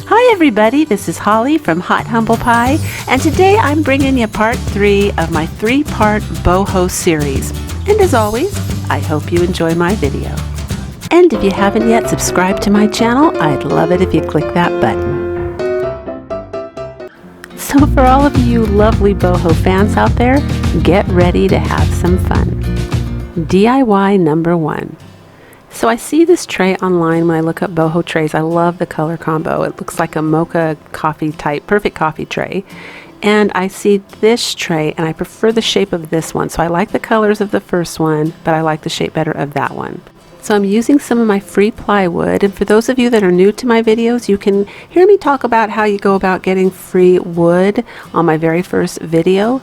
Hi everybody, this is Holly from Hot Humble Pie, and today I'm bringing you part 3 of my 3-part boho series. And as always, I hope you enjoy my video. And if you haven't yet subscribed to my channel, I'd love it if you click that button. So for all of you lovely boho fans out there, get ready to have some fun. DIY number 1. So I see this tray online when I look up boho trays. I love the color combo. It looks like a mocha coffee type, perfect coffee tray. And I see this tray and I prefer the shape of this one. So I like the colors of the first one, but I like the shape better of that one. So I'm using some of my free plywood, and for those of you that are new to my videos, you can hear me talk about how you go about getting free wood on my very first video.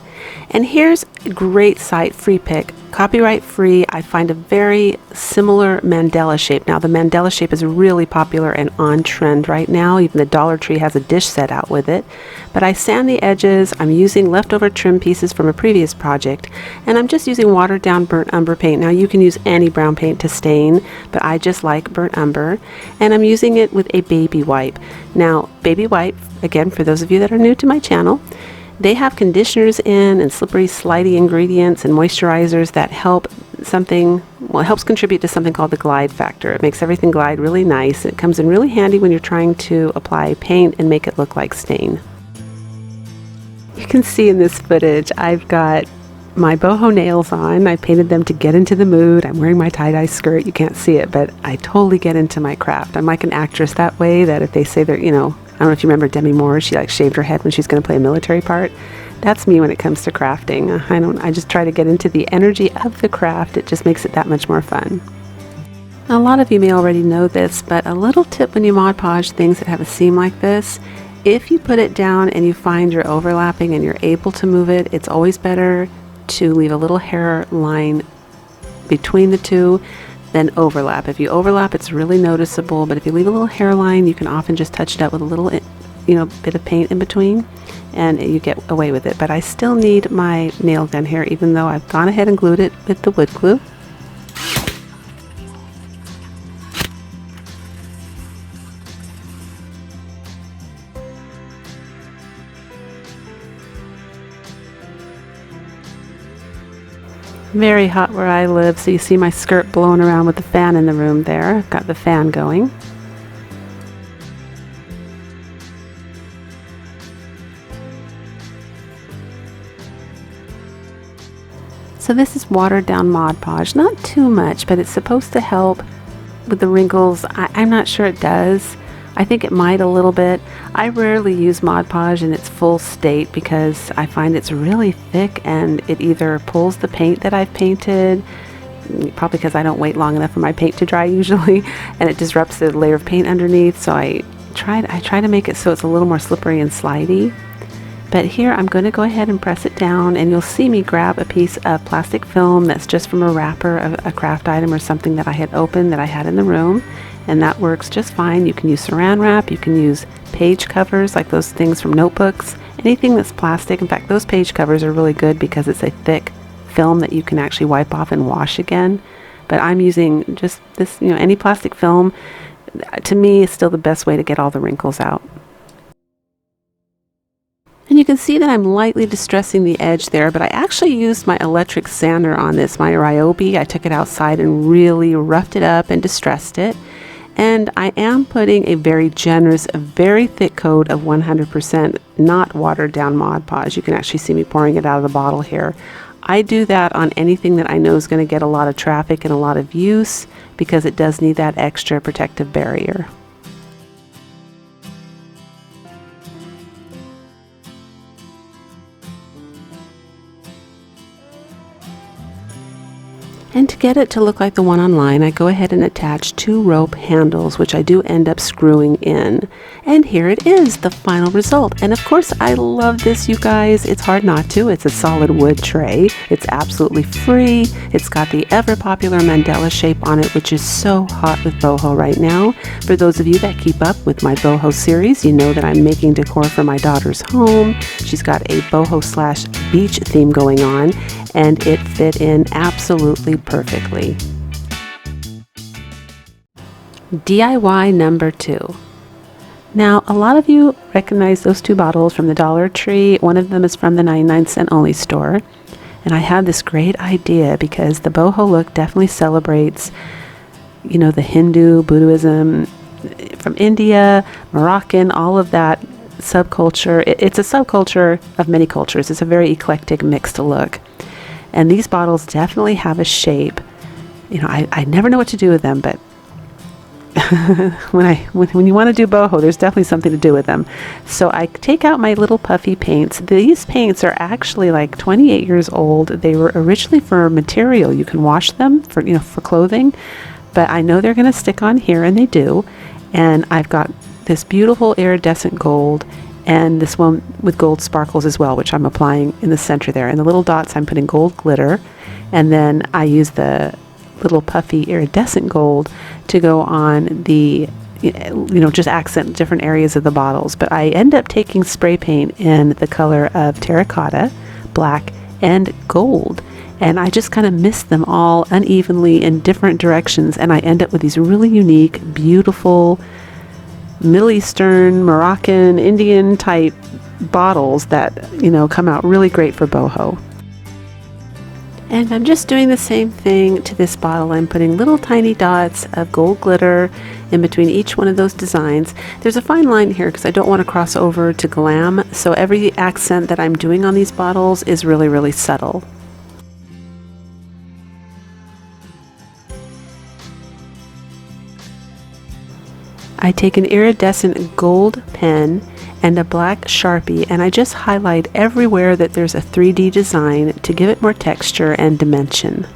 And here's a great site, Free Pick, copyright free. I find a very similar mandala shape. Now the mandala shape is really popular and on trend right now. Even the Dollar Tree has a dish set out with it. But I sand the edges. I'm using leftover trim pieces from a previous project, and I'm just using watered down burnt umber paint. Now you can use any brown paint to stain, but I just like burnt umber, and I'm using it with a baby wipe. Now baby wipe, again, for those of you that are new to my channel, they have conditioners in and slippery slidey ingredients and moisturizers that help it helps contribute to something called the glide factor. It makes everything glide really nice. It comes in really handy when you're trying to apply paint and make it look like stain. You can see in this footage I've got my boho nails on. I painted them to get into the mood. I'm wearing my tie-dye skirt. You can't see it, but I totally get into my craft. I'm like an actress that way, that if they say they're, I don't know if you remember Demi Moore, she shaved her head when she's going to play a military part. That's me when it comes to crafting. I just try to get into the energy of the craft. It just makes it that much more fun. Now, a lot of you may already know this, but a little tip when you Mod Podge things that have a seam like this, if you put it down and you find you're overlapping and you're able to move it, it's always better to leave a little hair line between the two than overlap. If you overlap, it's really noticeable, but if you leave a little hairline, you can often just touch it up with a little bit of paint in between and you get away with it. But I still need my nail gun here, even though I've gone ahead and glued it with the wood glue. Very hot where I live, so you see my skirt blowing around with the fan in the room there. I've got the fan going. So this is watered down Mod Podge. Not too much, but it's supposed to help with the wrinkles. I'm not sure it does. I think it might a little bit. I rarely use Mod Podge in its full state because I find it's really thick and it either pulls the paint that I've painted, probably because I don't wait long enough for my paint to dry usually, and it disrupts the layer of paint underneath. So I try to make it so it's a little more slippery and slidey. But here I'm going to go ahead and press it down, and you'll see me grab a piece of plastic film that's just from a wrapper of a craft item or something that I had opened that I had in the room, and that works just fine. You can use saran wrap, you can use page covers like those things from notebooks, anything that's plastic. In fact, those page covers are really good because it's a thick film that you can actually wipe off and wash again. But I'm using just this, any plastic film. To me, is still the best way to get all the wrinkles out. And you can see that I'm lightly distressing the edge there, but I actually used my electric sander on this, my Ryobi. I took it outside and really roughed it up and distressed it. And I am putting a very generous, a very thick coat of 100% not watered down Mod Podge. You can actually see me pouring it out of the bottle here. I do that on anything that I know is going to get a lot of traffic and a lot of use because it does need that extra protective barrier. And to get it to look like the one online, I go ahead and attach 2 rope handles, which I do end up screwing in. And here it is, the final result. And of course, I love this, you guys. It's hard not to. It's a solid wood tray. It's absolutely free. It's got the ever popular mandala shape on it, which is so hot with boho right now. For those of you that keep up with my boho series, you know that I'm making decor for my daughter's home. She's got a boho/beach theme going on, and it fit in absolutely perfectly. DIY number 2. Now, a lot of you recognize those two bottles from the Dollar Tree. One of them is from the 99-cent only store. And I had this great idea because the boho look definitely celebrates, you know, the Hindu, Buddhism from India, Moroccan, all of that subculture. It's a subculture of many cultures. It's a very eclectic mixed look. And these bottles definitely have a shape. You know, I never know what to do with them, but when you want to do boho, there's definitely something to do with them. So I take out my little puffy paints. These paints are actually like 28 years old. They were originally for material. You can wash them for, you know, for clothing, but I know they're going to stick on here, and they do. And I've got this beautiful iridescent gold and this one with gold sparkles as well, which I'm applying in the center there. And the little dots, I'm putting gold glitter, and then I use the little puffy iridescent gold to go on the, you know, just accent different areas of the bottles. But I end up taking spray paint in the color of terracotta, black, and gold, and I just kind of mist them all unevenly in different directions, and I end up with these really unique, beautiful Middle Eastern, Moroccan, Indian type bottles that, you know, come out really great for boho. And I'm just doing the same thing to this bottle. I'm putting little tiny dots of gold glitter in between each one of those designs. There's a fine line here because I don't want to cross over to glam, so every accent that I'm doing on these bottles is really, really subtle. I take an iridescent gold pen and a black Sharpie, and I just highlight everywhere that there's a 3D design to give it more texture and dimension.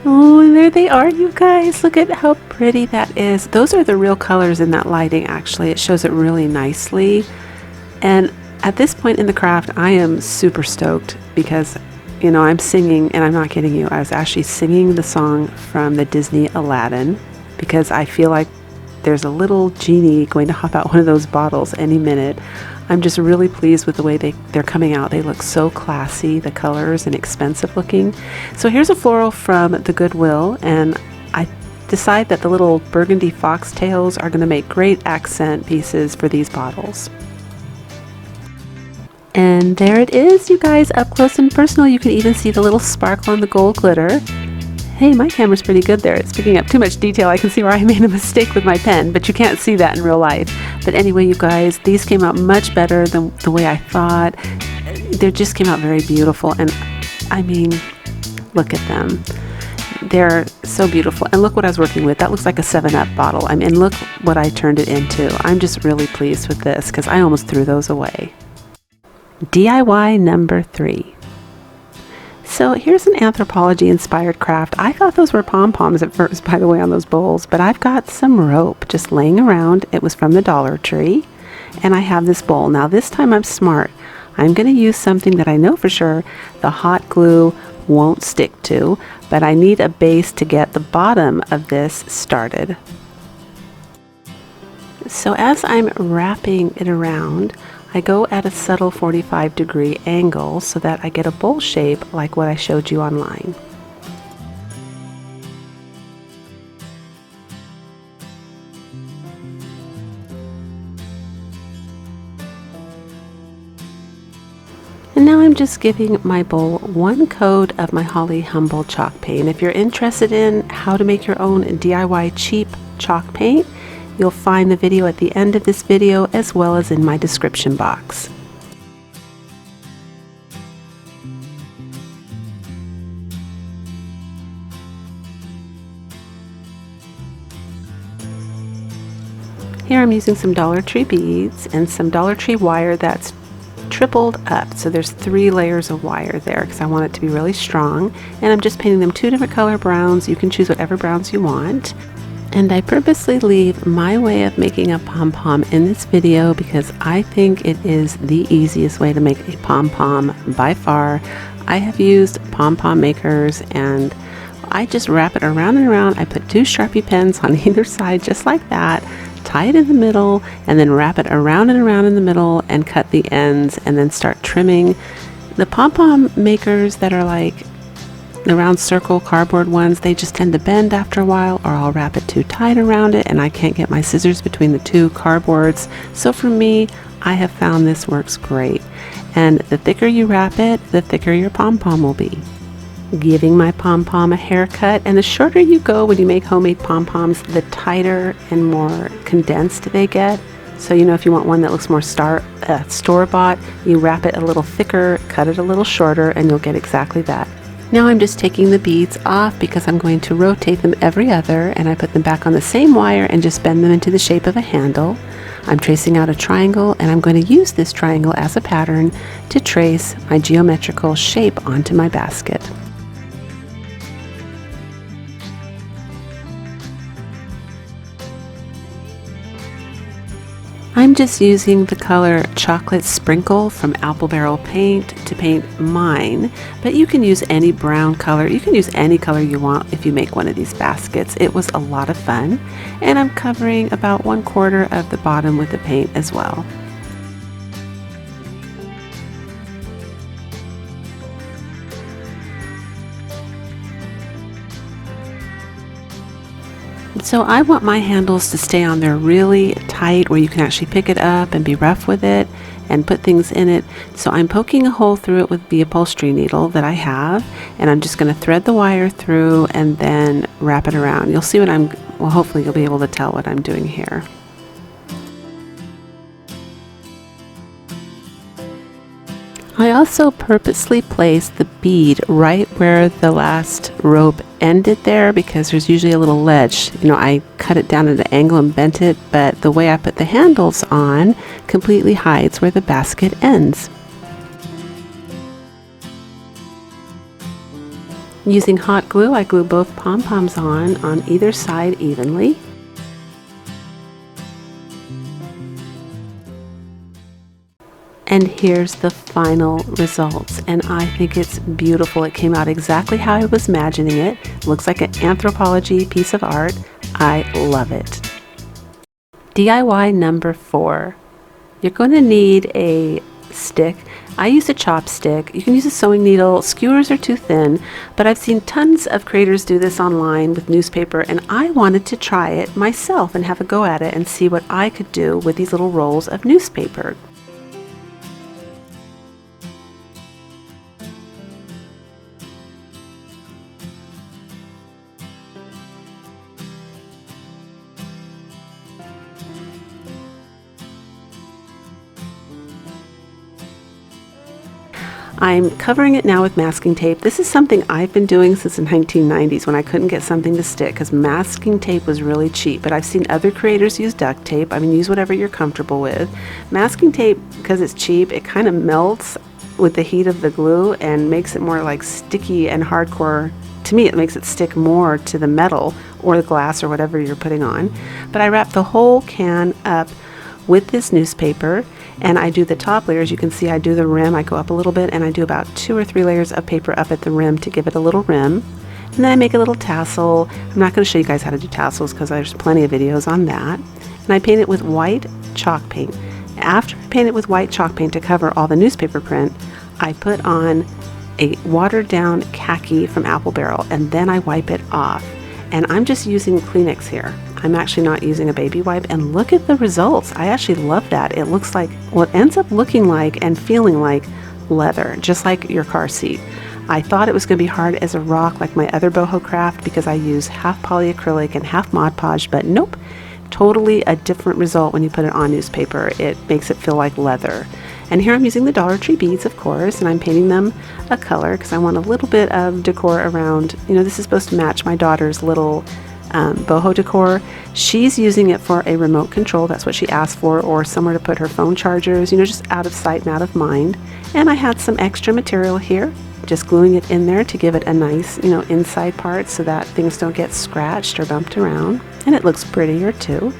Oh, and there they are, you guys. Look at how pretty that is. Those are the real colors in that lighting, actually. It shows it really nicely. And at this point in the craft, I am super stoked because, you know, I'm singing, and I'm not kidding you, I was actually singing the song from the Disney Aladdin because I feel like there's a little genie going to hop out one of those bottles any minute. I'm just really pleased with the way they're coming out. They look so classy, the colors, and expensive looking. So here's a floral from the Goodwill, and I decide that the little burgundy foxtails are going to make great accent pieces for these bottles. And there it is, you guys, up close and personal. You can even see the little sparkle on the gold glitter. Hey, my camera's pretty good there. It's picking up too much detail. I can see where I made a mistake with my pen, but you can't see that in real life. But anyway, you guys, these came out much better than the way I thought. They just came out very beautiful, and I mean, look at them. They're so beautiful. And look what I was working with. That looks like a 7-Up bottle. I mean, look what I turned it into. I'm just really pleased with this because I almost threw those away. DIY number 3. So here's an Anthropologie inspired craft. I thought those were pom-poms at first, by the way, on those bowls, but I've got some rope just laying around. It was from the Dollar Tree, and I have this bowl. Now this time I'm smart. I'm going to use something that I know for sure the hot glue won't stick to, but I need a base to get the bottom of this started. So as I'm wrapping it around, I go at a subtle 45-degree angle so that I get a bowl shape like what I showed you online. And now I'm just giving my bowl one coat of my Holly Humble chalk paint. If you're interested in how to make your own DIY cheap chalk paint, you'll find the video at the end of this video as well as in my description box. Here I'm using some Dollar Tree beads and some Dollar Tree wire that's tripled up. So there's 3 layers of wire there because I want it to be really strong. And I'm just painting them 2 different color browns. You can choose whatever browns you want. And I purposely leave my way of making a pom-pom in this video because I think it is the easiest way to make a pom-pom by far. I have used pom-pom makers and I just wrap it around and around. I put 2 Sharpie pens on either side just like that, tie it in the middle, and then wrap it around and around in the middle and cut the ends and then start trimming The pom-pom makers that are like the round circle cardboard ones, they just tend to bend after a while, or I'll wrap it too tight around it and I can't get my scissors between the two cardboards. So for me, I have found this works great. And the thicker you wrap it, the thicker your pom-pom will be. Giving my pom-pom a haircut, and the shorter you go when you make homemade pom-poms, the tighter and more condensed they get. So if you want one that looks more store-bought, you wrap it a little thicker, cut it a little shorter, and you'll get exactly that. Now I'm just taking the beads off because I'm going to rotate them every other, and I put them back on the same wire and just bend them into the shape of a handle. I'm tracing out a triangle, and I'm going to use this triangle as a pattern to trace my geometrical shape onto my basket. I'm just using the color Chocolate Sprinkle from Apple Barrel Paint to paint mine, but you can use any brown color. You can use any color you want if you make one of these baskets. It was a lot of fun, and I'm covering about 1/4 of the bottom with the paint as well. So I want my handles to stay on there really tight where you can actually pick it up and be rough with it and put things in it. So I'm poking a hole through it with the upholstery needle that I have, and I'm just going to thread the wire through and then wrap it around. You'll see what hopefully you'll be able to tell what I'm doing here. I also purposely placed the bead right where the last rope ended there because there's usually a little ledge. I cut it down at an angle and bent it, but the way I put the handles on completely hides where the basket ends. Using hot glue, I glue both pom-poms on either side evenly. And here's the final results, and I think it's beautiful. It came out exactly how I was imagining it. Looks like an Anthropologie piece of art. I love it. DIY number 4. You're going to need a stick. I use a chopstick. You can use a sewing needle. Skewers are too thin, but I've seen tons of creators do this online with newspaper, and I wanted to try it myself and have a go at it and see what I could do with these little rolls of newspaper. I'm covering it now with masking tape. This is something I've been doing since the 1990s when I couldn't get something to stick because masking tape was really cheap, but I've seen other creators use duct tape. Use whatever you're comfortable with. Masking tape, because it's cheap, it kind of melts with the heat of the glue and makes it more like sticky and hardcore. To me, it makes it stick more to the metal or the glass or whatever you're putting on. But I wrap the whole can up with this newspaper, and I do the top layers. You can see I do the rim. I go up a little bit, and I do about 2 or 3 layers of paper up at the rim to give it a little rim. And then I make a little tassel. I'm not going to show you guys how to do tassels because there's plenty of videos on that. And I paint it with white chalk paint. After I paint it with white chalk paint to cover all the newspaper print, I put on a watered down khaki from Apple Barrel, and then I wipe it off. And I'm just using Kleenex here. I'm actually not using a baby wipe, and look at the results. I actually love that. It looks like, well, it ends up looking like and feeling like leather, just like your car seat. I thought it was going to be hard as a rock like my other boho craft because I use half polyacrylic and half Mod Podge, but nope, totally a different result when you put it on newspaper. It makes it feel like leather. And here I'm using the Dollar Tree beads, of course, and I'm painting them a color because I want a little bit of decor around. This is supposed to match my daughter's little boho decor. She's using it for a remote control. That's what she asked for, or somewhere to put her phone chargers, just out of sight and out of mind. And I had some extra material here, just gluing it in there to give it a nice, inside part so that things don't get scratched or bumped around. And it looks prettier too.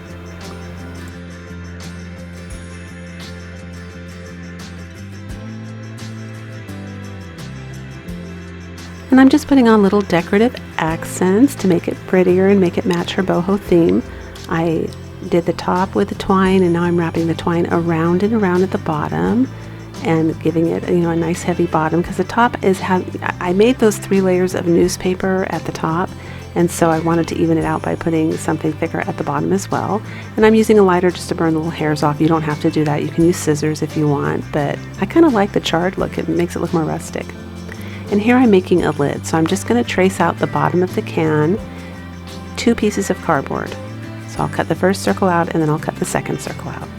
And I'm just putting on little decorative accents to make it prettier and make it match her boho theme. I did the top with the twine, and now I'm wrapping the twine around and around at the bottom. and giving it, you know, a nice heavy bottom, because the top is I made those 3 layers of newspaper at the top, and so I wanted to even it out by putting something thicker at the bottom as well. And I'm using a lighter just to burn the little hairs off. You don't have to do that. You can use scissors if you want, but I kind of like the charred look. It makes it look more rustic. And here I'm making a lid, so I'm just going to trace out the bottom of the can, 2 pieces of cardboard. So I'll cut the first circle out, and then I'll cut the second circle out.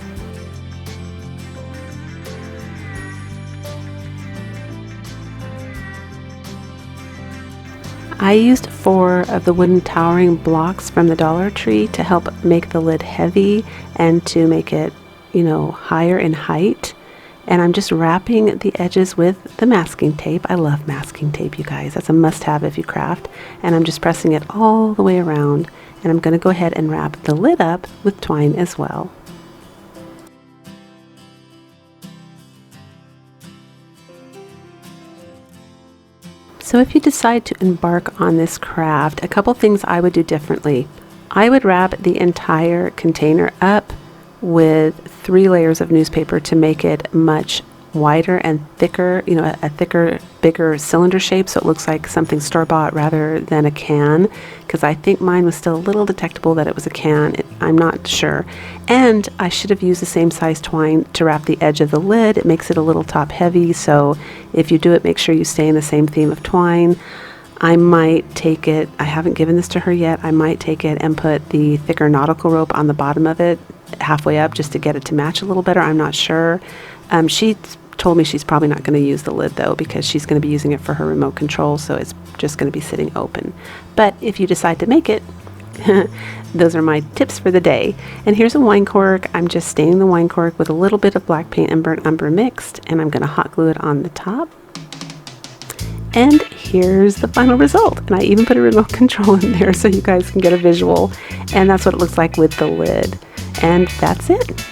I used 4 of the wooden towering blocks from the Dollar Tree to help make the lid heavy and to make it, you know, higher in height. And I'm just wrapping the edges with the masking tape. I love masking tape, you guys. That's a must-have if you craft. And I'm just pressing it all the way around. And I'm going to go ahead and wrap the lid up with twine as well. So if you decide to embark on this craft, a couple things I would do differently. I would wrap the entire container up with 3 layers of newspaper to make it much wider and thicker, you know, a thicker, bigger cylinder shape, so it looks like something store-bought rather than a can, because I think mine was still a little detectable that it was a can. I'm not sure. And I should have used the same size twine to wrap the edge of the lid. It makes it a little top heavy, so if you do it, make sure you stay in the same theme of twine. I might take it, I haven't given this to her yet, I might take it and put the thicker nautical rope on the bottom of it halfway up just to get it to match a little better. I'm not sure. She told me she's probably not going to use the lid though, because she's going to be using it for her remote control, so it's just going to be sitting open. But if you decide to make it, those are my tips for the day. And here's a wine cork. I'm just staining the wine cork with a little bit of black paint and burnt umber mixed, and I'm going to hot glue it on the top. And here's the final result. And I even put a remote control in there so you guys can get a visual. And that's what it looks like with the lid. And that's it.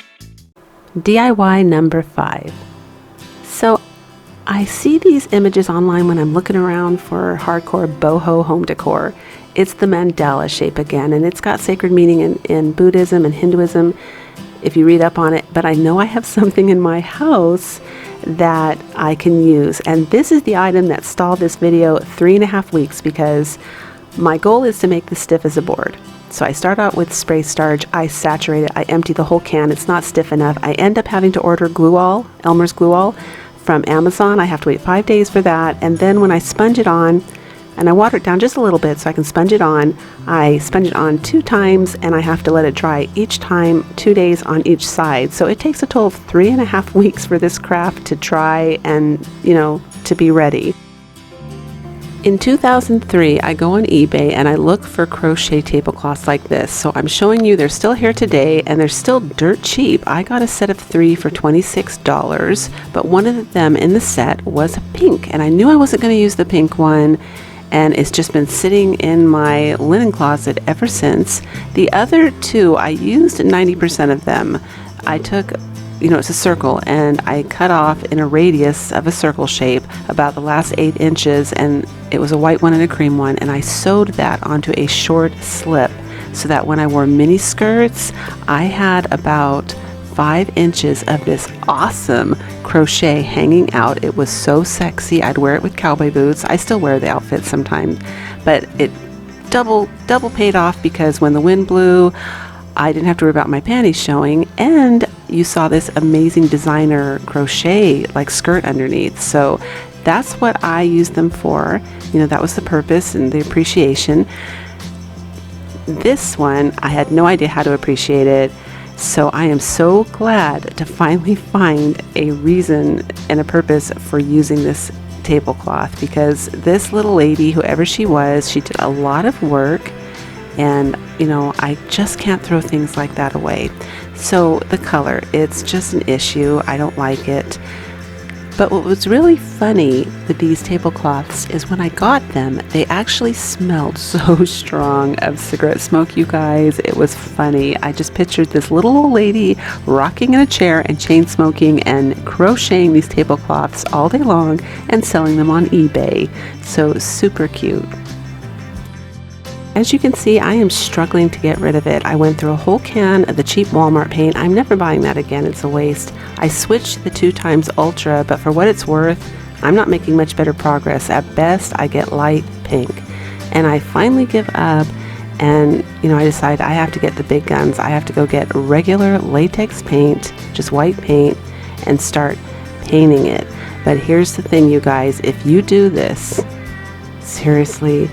DIY number 5. So I see these images online when I'm looking around for hardcore boho home decor. It's the mandala shape again, and it's got sacred meaning in Buddhism and Hinduism if you read up on it. But I know I have something in my house that I can use, and this is the item that stalled this video 3.5 weeks, because my goal is to make this stiff as a board. So I start out with spray starch, I saturate it, I empty the whole can, it's not stiff enough. I end up having to order glue all, Elmer's glue all from Amazon. I have to wait 5 days for that, and then when I sponge it on, and I water it down just a little bit so I can sponge it on, I sponge it on 2 times, and I have to let it dry each time 2 days on each side. So it takes a total of 3.5 weeks for this craft to dry and, you know, to be ready. In 2003, I go on eBay and I look for crochet tablecloths like this. So I'm showing you they're still here today, and they're still dirt cheap. I got a set of 3 for $26, but one of them in the set was pink, and I knew I wasn't going to use the pink one, and it's just been sitting in my linen closet ever since. The other 2, I used 90% of them. I took, you know, it's a circle, and I cut off in a radius of a circle shape about the last 8 inches, and it was a white one and a cream one, and I sewed that onto a short slip so that when I wore mini skirts, I had about 5 inches of this awesome crochet hanging out. It was so sexy. I'd wear it with cowboy boots. I still wear the outfit sometimes, but it double paid off, because when the wind blew, I didn't have to worry about my panties showing, and you saw this amazing designer crochet like skirt underneath. So that's what I used them for. You know, that was the purpose and the appreciation. This one, I had no idea how to appreciate it. So I am so glad to finally find a reason and a purpose for using this tablecloth, because this little lady, whoever she was, she did a lot of work, and you know, I just can't throw things like that away. So the color, it's just an issue. I don't like it. But what was really funny with these tablecloths is when I got them, they actually smelled so strong of cigarette smoke, you guys. It was funny. I just pictured this little old lady rocking in a chair and chain smoking and crocheting these tablecloths all day long and selling them on eBay. So super cute. As you can see, I am struggling to get rid of it. I went through a whole can of the cheap Walmart paint. I'm never buying that again, it's a waste. I switched to the 2x Ultra, but for what it's worth, I'm not making much better progress. At best, I get light pink. And I finally give up, and I decide I have to get the big guns. I have to go get regular latex paint, just white paint, and start painting it. But here's the thing, you guys, if you do this, seriously,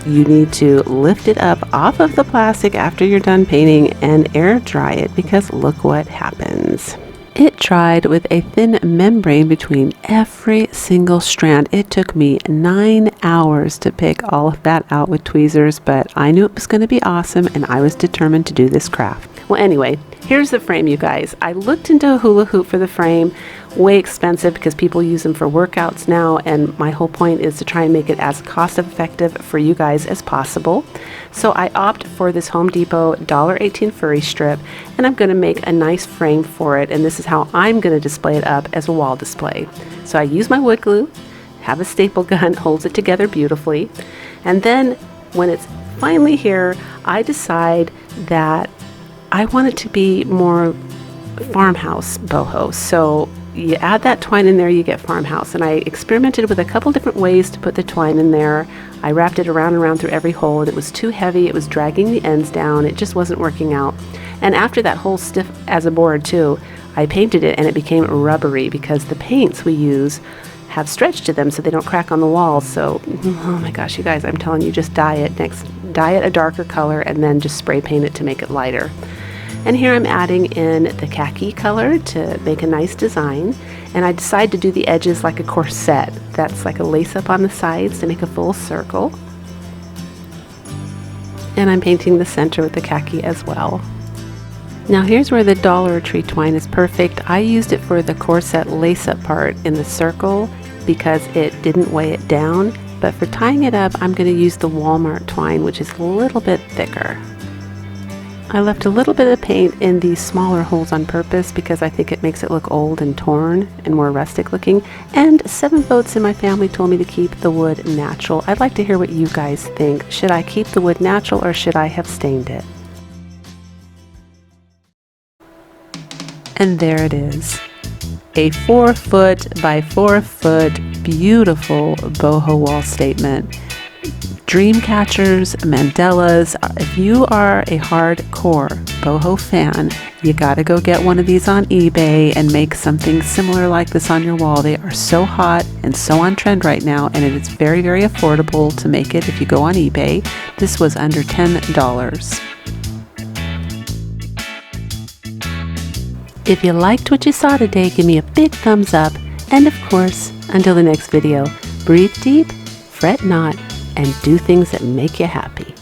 you need to lift it up off of the plastic after you're done painting and air dry it, because look what happens. It dried with a thin membrane between every single strand. It took me 9 hours to pick all of that out with tweezers, but I knew it was going to be awesome and I was determined to do this craft. Well, anyway, here's the frame, you guys. I looked into a hula hoop for the frame. Way expensive because people use them for workouts now, and my whole point is to try and make it as cost effective for you guys as possible. So I opt for this Home Depot $1.18 furry strip, and I'm going to make a nice frame for it, and this is how I'm going to display it up as a wall display. So I use my wood glue, have a staple gun, holds it together beautifully, and then when it's finally here, I decide that I want it to be more farmhouse boho. So you add that twine in there, you get farmhouse. And I experimented with a couple different ways to put the twine in there. I wrapped it around and around through every hole, and it was too heavy. It was dragging the ends down. It just wasn't working out. And after that whole stiff as a board too, I painted it and it became rubbery because the paints we use have stretch to them so they don't crack on the walls. So, oh my gosh, you guys, I'm telling you, just dye it a darker color and then just spray paint it to make it lighter. And here I'm adding in the khaki color to make a nice design. And I decide to do the edges like a corset. That's like a lace up on the sides to make a full circle. And I'm painting the center with the khaki as well. Now here's where the Dollar Tree twine is perfect. I used it for the corset lace up part in the circle because it didn't weigh it down. But for tying it up, I'm going to use the Walmart twine, which is a little bit thicker. I left a little bit of paint in these smaller holes on purpose because I think it makes it look old and torn and more rustic looking. And 7 votes in my family told me to keep the wood natural. I'd like to hear what you guys think. Should I keep the wood natural or should I have stained it? And there it is. A 4 foot by 4 foot beautiful boho wall statement. Dream catchers, mandalas. If you are a hardcore boho fan, you gotta go get one of these on eBay and make something similar like this on your wall. They are so hot and so on trend right now, and it is very, very affordable to make it if you go on eBay. This was under $10. If you liked what you saw today, give me a big thumbs up. And of course, until the next video, breathe deep, fret not, and do things that make you happy.